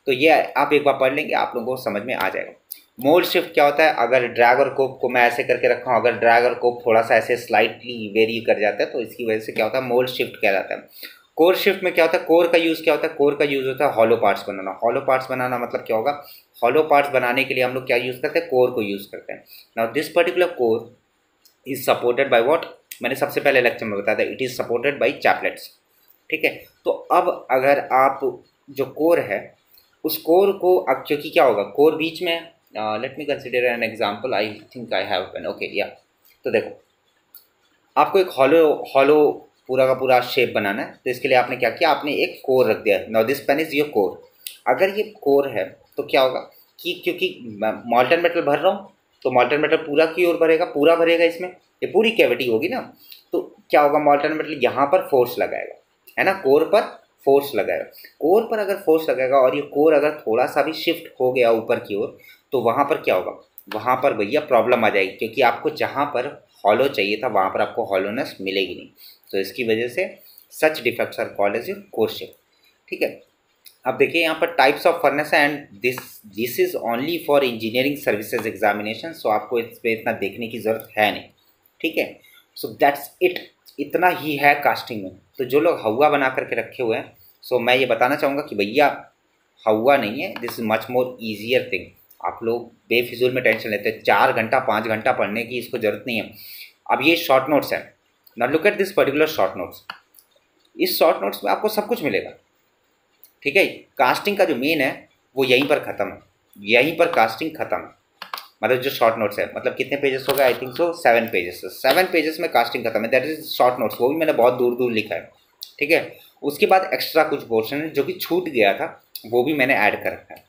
तो ये आप एक बार पढ़ लेंगे, आप लोगों को समझ में आ जाएगा। मोल्ड शिफ्ट क्या होता है, अगर ड्रैग और कोप को मैं ऐसे करके रखा हूँ, अगर ड्रैग और कोप थोड़ा सा ऐसे स्लाइटली वेरी कर जाता है तो इसकी वजह से क्या होता है, मोल्ड शिफ्ट कहलाता है। कोर शिफ्ट में क्या होता है, कोर का यूज़ क्या होता है, कोर का यूज़ होता है हॉलो पार्ट्स बनाना। हॉलो पार्ट्स बनाना मतलब क्या होगा, हॉलो पार्ट्स बनाने के लिए हम लोग क्या यूज़ करते हैं, कोर को यूज़ करते हैं। Now this particular core is supported by what, मैंने सबसे पहले लेक्चर में बताया था, it is supported by chaplets, ठीक है। तो अब अगर आप जो कोर है उस कोर को, अब क्योंकि क्या होगा, कोर बीच में, let me consider an example, I think I have pen, okay yeah. तो देखो, आपको एक हॉलो पूरा का पूरा शेप बनाना है, तो इसके लिए आपने क्या किया, आपने एक कोर रख दिया। Now this pen is your core. अगर ये कोर है तो क्या होगा कि क्योंकि मॉल्टन मेटल भर रहा हूँ तो मॉल्टन मेटल पूरा की ओर भरेगा, पूरा भरेगा, इसमें ये पूरी कैविटी होगी ना। तो क्या होगा, मॉल्टन मेटल यहाँ पर फोर्स लगाएगा, है ना, कोर पर फोर्स लगाएगा। कोर पर अगर फोर्स लगाएगा और ये कोर अगर थोड़ा सा भी शिफ्ट हो गया ऊपर की ओर तो वहाँ पर क्या होगा, वहाँ पर भैया प्रॉब्लम आ जाएगी, क्योंकि आपको जहाँ पर हॉलो चाहिए था वहाँ पर आपको हॉलोनेस मिलेगी नहीं। तो इसकी वजह से such defects are called as your core shift, ठीक है। अब देखिए यहाँ पर टाइप्स ऑफ फर्नेस है and this is only for engineering services examination, so आपको इस पर इतना देखने की ज़रूरत है नहीं, ठीक है। सो दैट्स इट, इतना ही है कास्टिंग में। तो जो लोग हवा बना करके रखे हुए हैं, सो मैं ये बताना चाहूँगा कि भैया हवा नहीं है, this is much more easier thing. आप लोग बेफिजूल में टेंशन लेते हैं, 4 घंटा 5 घंटा पढ़ने की इसको ज़रूरत नहीं है। अब ये शॉर्ट नोट्स हैं, now look at this particular short notes. इस शॉर्ट नोट्स में आपको सब कुछ मिलेगा, ठीक है। कास्टिंग का जो मेन है वो यहीं पर ख़त्म है, यहीं पर कास्टिंग ख़त्म है। मतलब जो शॉर्ट नोट्स है, मतलब कितने पेजेस हो गए, I think so 7 pages, 7 pages में कास्टिंग खत्म है। दैट इज शॉर्ट नोट्स, वो भी मैंने बहुत दूर दूर लिखा है, ठीक है। उसके बाद एक्स्ट्रा कुछ पोर्शन है जो कि छूट गया था, वो भी मैंने ऐड कर रखा है,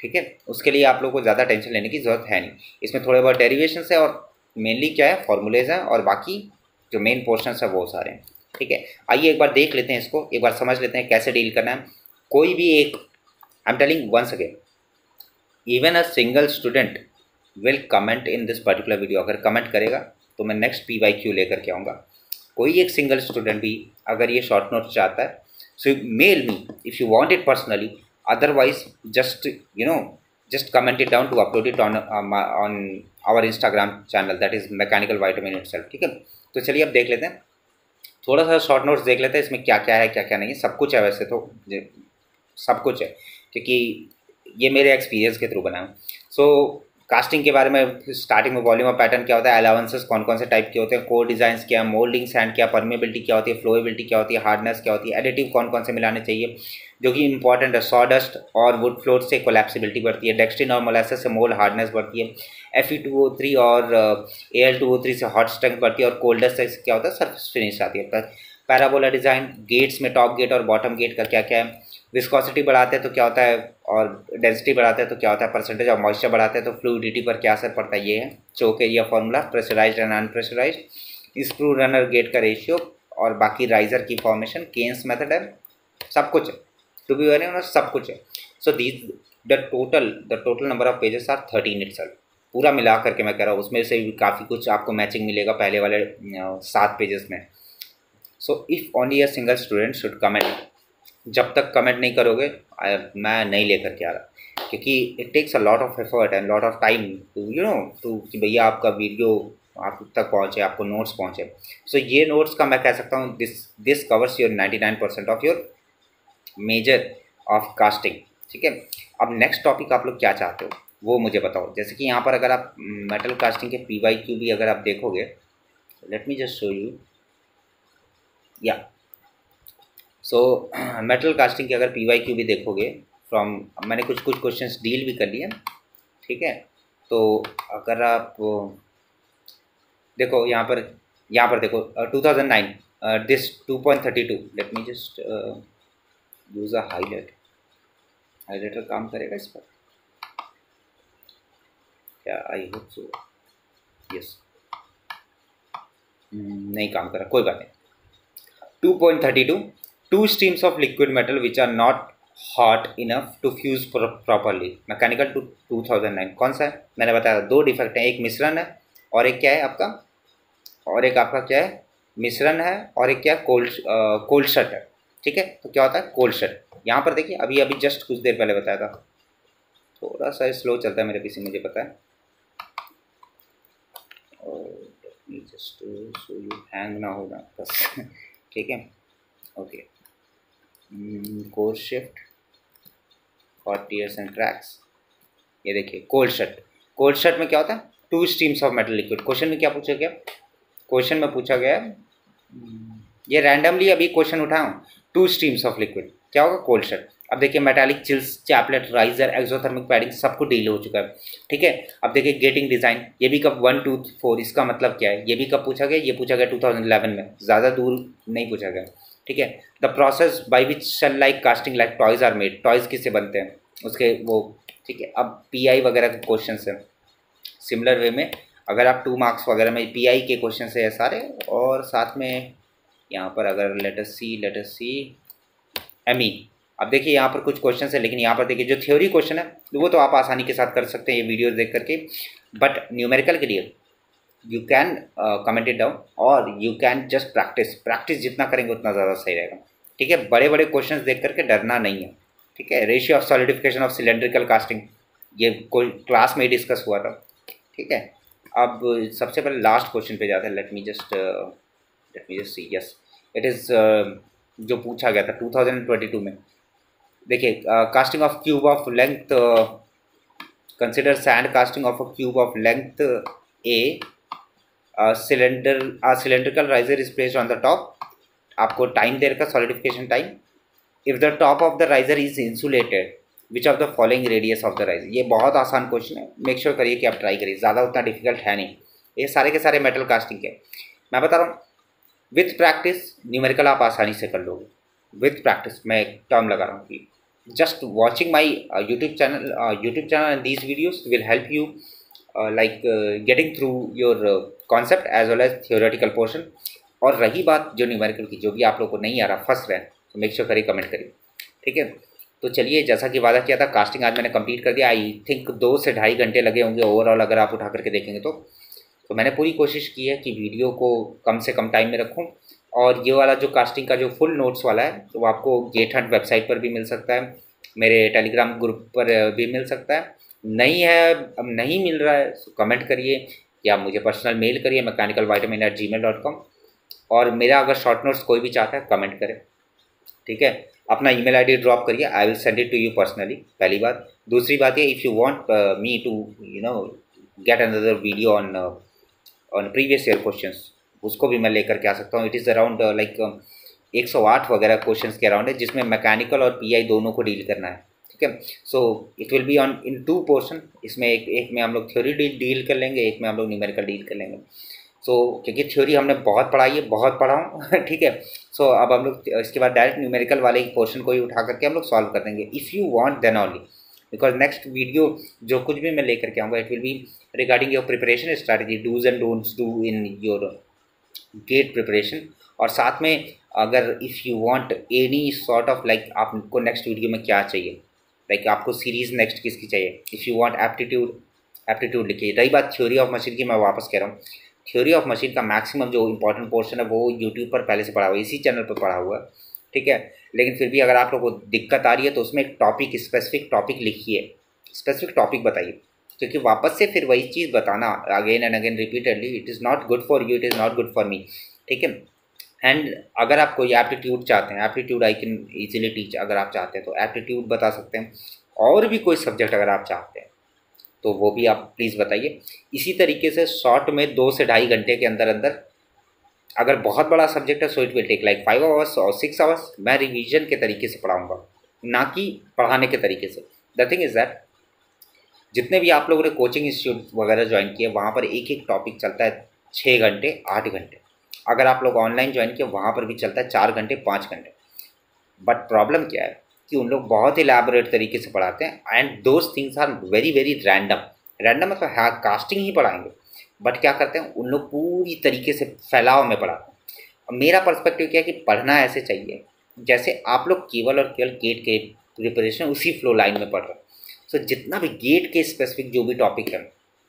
ठीक है। उसके लिए आप लोगों को ज़्यादा टेंशन लेने की ज़रूरत है नहीं। इसमें थोड़े बहुत डेरिवेशन है और मेनली क्या है, फॉर्मूलेज हैं, और बाकी जो मेन पोर्शन है वो सारे हैं, ठीक है। आइए एक बार देख लेते हैं इसको, एक बार समझ लेते हैं कैसे डील करना है। कोई भी एक, I am telling once again, even a single student will comment in this particular video. अगर कमेंट करेगा तो मैं नेक्स्ट PYQ लेकर के आऊँगा। कोई एक सिंगल स्टूडेंट भी अगर ये शॉर्ट नोट्स चाहता है, so mail me if you want it personally, otherwise just just comment it down to upload it on our Instagram channel, that is Mechanical Vitamin itself, ठीक है। तो चलिए अब देख लेते हैं, थोड़ा सा शॉर्ट नोट्स देख लेते हैं, इसमें क्या क्या है क्या क्या नहीं है। सब कुछ है वैसे तो, सब कुछ है, क्योंकि ये मेरे एक्सपीरियंस के थ्रू बना है। सो कास्टिंग के बारे में स्टार्टिंग में वॉल्यूम और पैटर्न क्या होता है, अलाउंसेस कौन कौन से टाइप के होते हैं, कोर डिज़ाइंस क्या, मोल्डिंग सैंड क्या, परमेबिलिटी क्या होती है, फ्लोएबिलिटी क्या होती है, हार्डनेस क्या होती है, एडिटिव कौन कौन से मिलाने चाहिए जो कि इंपॉर्टेंट है, सॉडस्ट और वुड फ्लोर से कोलैप्सिबिलिटी बढ़ती है, डेक्स्ट्रिन और मोलासेस से मोल्ड हार्डनेस बढ़ती है, Fe2O3 और Al2O3 से हॉट स्ट्रेंथ बढ़ती है, और कोल्डेस्ट से क्या होता है, सरफेस फिनिश आती है। पैराबोला डिज़ाइन, गेट्स में टॉप गेट और बॉटम गेट का क्या क्या है, विस्कोसिटी बढ़ाते हैं तो क्या होता है, और डेंसिटी बढ़ाते हैं तो क्या होता है, परसेंटेज ऑफ मॉइस्चर बढ़ाते हैं तो फ्लूइडिटी पर क्या असर पड़ता है, ये है चोक है, यह formula, pressurised and unpressurised, screw runner gate का रेशियो, और बाकी राइजर की फॉर्मेशन, केन्स मेथड है, सब कुछ है, टू बी वेरी ऑनेस्ट सब कुछ है। So these the total number of pages are 13 itself, पूरा मिला करके मैं कह रहा हूँ, उसमें से भी काफ़ी कुछ आपको मैचिंग मिलेगा पहले वाले 7 पेजेस में। So if only a single student should comment, जब तक कमेंट नहीं करोगे मैं नहीं लेकर के आ रहा, क्योंकि it takes a lot of effort and lot of time to कि भैया आपका वीडियो आप तक पहुँचे, आपको नोट्स पहुँचे। सो ये नोट्स का मैं कह सकता हूँ this covers your 99% of your measure of casting, ठीक है। अब नेक्स्ट टॉपिक आप लोग क्या चाहते हो वो मुझे बताओ। जैसे कि यहाँ पर अगर आप मेटल कास्टिंग के PYQ भी अगर आप देखोगे, let me just show you, या सो मेटल कास्टिंग के अगर PYQ भी देखोगे फ्रॉम, मैंने कुछ क्वेश्चंस डील भी कर लिए, ठीक है। तो अगर आप देखो यहाँ पर देखो 2009 this 2.32, let me just use a highlighter काम करेगा इस पर क्या, आई होप सो, यस, नहीं काम कर रहा, कोई बात नहीं। 2.32, two streams of liquid metal which are not hot enough to fuse properly, mechanical to 2009। कौन सा है, मैंने बताया 2 डिफेक्ट हैं, एक मिश्रण है और एक क्या है आपका, और एक आपका क्या है, मिश्रण है और एक क्या है, कोल्ड शट है, ठीक है। तो क्या होता है कोल्ड शट, यहाँ पर देखिए अभी जस्ट कुछ देर पहले बताया था, थोड़ा सा स्लो चलता है मेरे पीसी मुझे पता है, और जस्ट सो यू हैंग ना होगा बस ठीक है, okay. Core shift for tears and tracks, ये देखिए कोल्ड शट में क्या होता है, 2 streams of metal liquid. Question में क्या पूछा गया, क्वेश्चन में पूछा गया, ये रैंडमली अभी क्वेश्चन उठाऊँ, 2 स्ट्रीम्स ऑफ लिक्विड क्या होगा, कोल्ड शट। अब देखिए metallic chills, chaplet, riser, exothermic padding सब कुछ डील हो चुका है, ठीक है। अब देखिए गेटिंग डिज़ाइन, ये भी कब 1 2 4, इसका मतलब क्या है, ये भी कब पूछा गया, ये पूछा गया 2011 में, ज़्यादा दूर नहीं पूछा गया, ठीक है। The process by which shell like casting like toys are made, toys किससे बनते हैं उसके वो, ठीक है। अब PI वगैरह के क्वेश्चन है सिमिलर वे में, अगर आप 2 मार्क्स वगैरह में PI के क्वेश्चन है सारे, और साथ में यहाँ पर अगर लेट अस सी ME, अब देखिए यहाँ पर कुछ क्वेश्चन है, लेकिन यहाँ पर देखिए जो थ्योरी क्वेश्चन है वो तो आप आसानी के साथ कर सकते हैं ये वीडियो देख करके, बट न्यूमेरिकल के लिए you can comment it down, और यू कैन जस्ट प्रैक्टिस जितना करेंगे उतना ज़्यादा सही रहेगा, ठीक है। बड़े बड़े क्वेश्चन देख करके डरना नहीं है, ठीक है। Ratio of solidification of cylindrical casting, ये कोई क्लास में ही डिस्कस हुआ था, ठीक है। अब सबसे पहले लास्ट क्वेश्चन पे जाते हैं, let me just see, yes it is, जो पूछा गया था 2022 में, देखिए casting of cube of length, consider sand casting of a cube of length A, cylindrical riser is placed on the top, आपको टाइम दे रखा solidification time, if the top of the riser is insulated which of the following radius of the rise. ये बहुत आसान क्वेश्चन है, मेक श्योर करिए कि आप ट्राई करिए, ज़्यादा उतना डिफिकल्ट है नहीं। ये सारे के सारे मेटल कास्टिंग के मैं बता रहा हूँ। विथ प्रैक्टिस न्यूमेरिकल आप आसानी से कर लोगे। विथ प्रैक्टिस मैं एक टर्म लगा रहा हूँ कि just watching my YouTube channel and these videos will help you getting through your concept as well as theoretical portion। और रही बात जो न्यूमेरिकल की, जो भी आप लोग को नहीं आ रहा, फंस रहे हैं, तो मेक श्योर करिए, कमेंट करिए, ठीक है। तो चलिए, जैसा कि वादा किया था, कास्टिंग आज मैंने कंप्लीट कर दिया। आई थिंक 2 से ढाई घंटे लगे होंगे ओवरऑल, अगर आप उठा करके देखेंगे तो मैंने पूरी कोशिश की है कि वीडियो को कम से कम टाइम में रखूँ। और ये वाला जो कास्टिंग का जो फुल नोट्स वाला है, तो वो आपको गेट हंट वेबसाइट पर भी मिल सकता है, मेरे टेलीग्राम ग्रुप पर भी मिल सकता है। नहीं है, अब नहीं मिल रहा है, तो कमेंट करिए या मुझे पर्सनल मेल करिए mechanicalvitamin@gmail.com। और मेरा अगर शॉर्ट नोट्स कोई भी चाहता है, कमेंट करें, ठीक है। अपना ईमेल आईडी ड्रॉप करिए, I will send it to you personally, पहली बात। दूसरी बात है, if you want me to get another video on previous year questions, उसको भी मैं लेकर के आ सकता हूँ। इट इज़ अराउंड 108 वगैरह क्वेश्चंस के अराउंड है, जिसमें मैकेनिकल और पीआई दोनों को डील करना है, ठीक है। So it will be on in 2 portion. इसमें एक में हम लोग थ्योरी डील कर लेंगे, एक में हम लोग न्यूमेरिकल डील कर लेंगे। सो क्योंकि थ्योरी हमने बहुत पढ़ाई है, बहुत पढ़ा हूँ ठीक है। सो अब हम लोग इसके बाद डायरेक्ट न्यूमेरिकल वाले पोर्शन को ही उठा करके हम लोग सॉल्व कर देंगे, if you want then only. Because next video जो कुछ भी मैं लेकर के आऊँगा, it will be regarding your preparation strategy, dos and don'ts do in your GATE preparation. और साथ में अगर if you want any sort of आपको नेक्स्ट वीडियो में क्या चाहिए, आपको सीरीज़ नेक्स्ट किसकी चाहिए, इफ़ यू वांट एप्टीट्यूड लिखिए। रही बात थ्योरी ऑफ मशीन की, मैं वापस कह रहा हूँ, थ्योरी ऑफ मशीन का मैक्सिमम जो इंपॉर्टेंट पोर्शन है वो यूट्यूब पर पहले से पढ़ा हुआ है, इसी चैनल पर पढ़ा हुआ है, ठीक है। लेकिन फिर भी अगर आप लोगों को दिक्कत आ रही है, तो उसमें एक टॉपिक, स्पेसिफिक टॉपिक लिखिए, स्पेसिफिक टॉपिक बताइए, क्योंकि वापस से फिर वही चीज़ बताना again and again repeatedly, it is not good for you, it is not good for me, ठीक है। एंड अगर आप कोई एप्टीट्यूड चाहते हैं, aptitude I can easily teach, अगर आप चाहते हैं तो एप्टीट्यूड बता सकते हैं। और भी कोई सब्जेक्ट अगर आप चाहते हैं तो वो भी आप प्लीज़ बताइए। इसी तरीके से शॉर्ट में 2 से ढाई घंटे के अंदर अंदर, अगर बहुत बड़ा सब्जेक्ट है so it will take 5 hours और 6 आवर्स। मैं रिवीजन के तरीके से पढ़ाऊँगा, ना कि पढ़ाने के तरीके से। द थिंग इज़ दैट जितने भी आप लोगों ने कोचिंग इंस्टीट्यूट वगैरह ज्वाइन किए, वहाँ पर एक एक टॉपिक चलता है 6 घंटे 8 घंटे। अगर आप लोग ऑनलाइन ज्वाइन किए, वहाँ पर भी चलता है 4 घंटे 5 घंटे। बट प्रॉब्लम क्या है कि उन लोग बहुत इलैबोरेट तरीके से पढ़ाते हैं, and those things are very very random मतलब हाँ कास्टिंग ही पढ़ाएंगे, बट क्या करते हैं उन लोग पूरी तरीके से फैलाव में पढ़ाते हैं। और मेरा पर्सपेक्टिव क्या है कि पढ़ना ऐसे चाहिए जैसे आप लोग केवल और केवल गेट के प्रिपरेशन उसी फ्लो लाइन में पढ़ रहे हैं। सो जितना भी गेट के स्पेसिफिक जो भी टॉपिक है,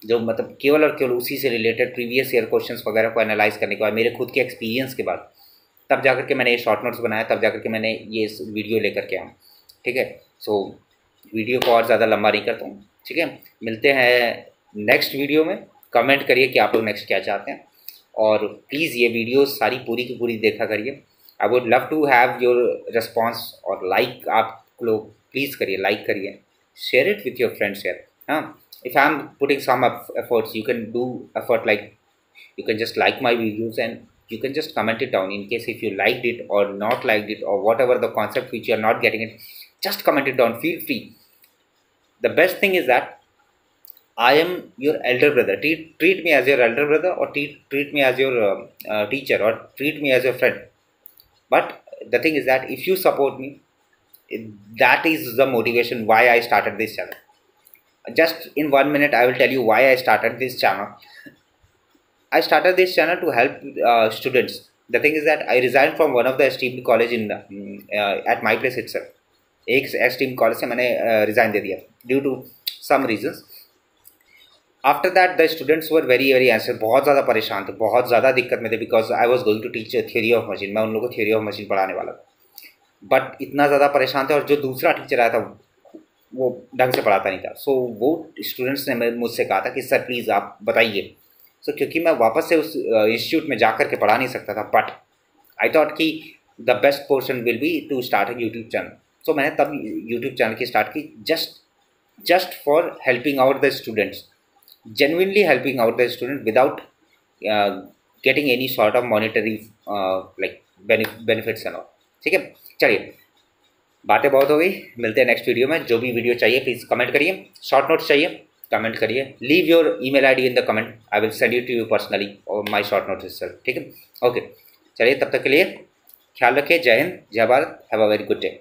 जो मतलब केवल और केवल उसी से रिलेटेड प्रीवियस ईयर क्वेश्चंस वगैरह को एनालाइज करने के बाद, मेरे खुद के एक्सपीरियंस के बाद, तब जाकर के मैंने ये शॉर्ट नोट्स बनाया, तब जाकर के मैंने ये वीडियो लेकर के आया, ठीक है। सो वीडियो को और ज़्यादा लंबा नहीं करता हूँ, ठीक है। मिलते हैं नेक्स्ट वीडियो में। कमेंट करिए कि आप लोग नेक्स्ट क्या चाहते हैं, और प्लीज़ ये वीडियो सारी पूरी की पूरी देखा करिए। I would love to have your response, और लाइक आप लोग प्लीज़ करिए, लाइक करिए, share it with your friends यार। हाँ, if I'm putting some efforts, you can do effort, you can just like my videos and you can just comment it down. In case if you liked it or not liked it, or whatever the concept which you are not getting it, just comment it down, feel free. The best thing is that I am your elder brother. Treat me as your elder brother, or treat me as your teacher, or treat me as your friend. But the thing is that if you support me, that is the motivation why I started this channel. Just in 1 minute I will tell you why I started this channel. I started this channel to help students. The thing is that I resigned from one of the esteemed college in at my place itself. एक esteemed college से मैंने resign दे दिया due to some reasons. After that the students were very very anxious, बहुत ज़्यादा परेशान थे, बहुत ज़्यादा दिक्कत में थे, because I was going to teach theory of machine. मैं उन लोगों को theory of machine पढ़ाने वाला था, बट इतना ज़्यादा परेशान थे, और जो दूसरा टीचर आया था वो ढंग से पढ़ाता नहीं था। सो वो स्टूडेंट्स ने मुझसे कहा था कि सर प्लीज़ आप बताइए। सो क्योंकि मैं वापस से उस इंस्टीट्यूट में जा कर के पढ़ा नहीं सकता था, बट आई थॉट कि the best portion will be to start a YouTube channel. So मैंने तब यूट्यूब चैनल की स्टार्ट की, just for helping out the students, genuinely helping out the student without getting any sort of monetary benefits and all, ठीक है। चलिए, बातें बहुत हो गई, मिलते हैं नेक्स्ट वीडियो में। जो भी वीडियो चाहिए प्लीज़ कमेंट करिए, शॉर्ट नोट्स चाहिए कमेंट करिए, leave your email ID in the comment, I will send you to you personally और माय शॉर्ट नोट्स इटसेल्फ, ठीक है। ओके, चलिए तब तक के लिए ख्याल रखिए। जय हिंद, जय Bharat, have a very good day.